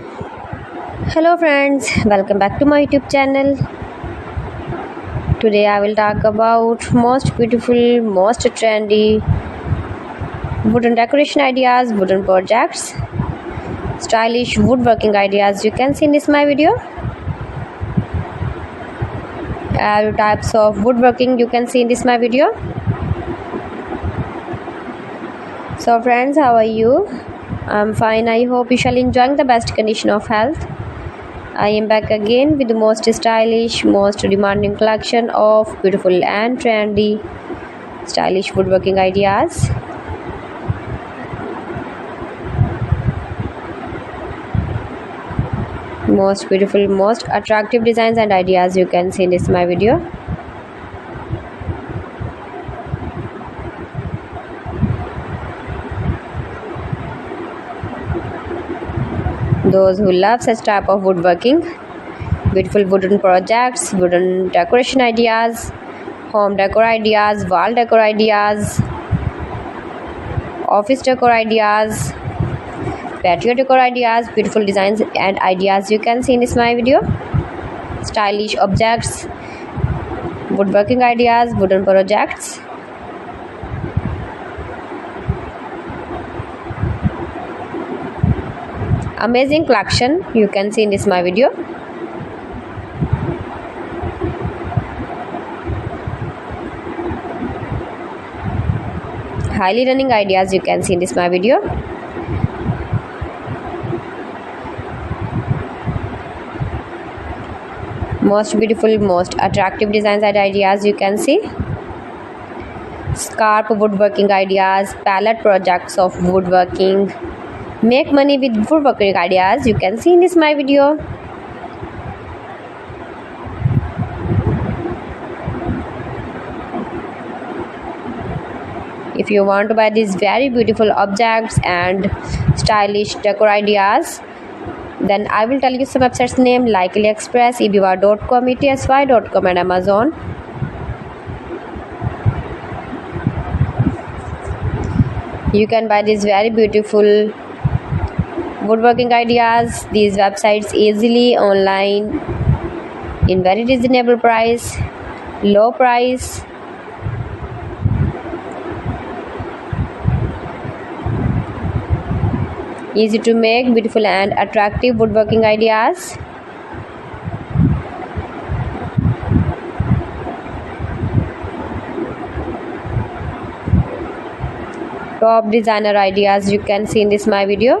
Hello friends, welcome back to my YouTube channel. Today I will talk about most beautiful, most trendy wooden decoration ideas, wooden projects, stylish woodworking ideas you can see in this my video. All types of woodworking you can see in this my video. So friends, how are you? I'm fine. I hope you shall enjoying the best condition of health. I am back again with the most stylish, most demanding collection of beautiful and trendy stylish woodworking ideas. Most beautiful, most attractive designs and ideas you can see in this my video. Those who love such type of woodworking, beautiful wooden projects, wooden decoration ideas, home decor ideas, wall decor ideas, office decor ideas, patio decor ideas, beautiful designs and ideas you can see in this my video. Stylish objects, woodworking ideas, wooden projects. Amazing collection you can see in this my video. Highly running ideas you can see in this my video. Most beautiful, most attractive designs and ideas you can see. Scarp woodworking ideas, palette projects of woodworking. Make money with woodworking ideas you can see in this my video. If you want to buy these very beautiful objects and stylish decor ideas, then I will tell you some websites name like AliExpress, eBay.com, ETSY.com and Amazon. You can buy these very beautiful woodworking ideas, these websites easily online in very reasonable price, low price. Easy to make, beautiful and attractive woodworking ideas. Top designer ideas you can see in this my video.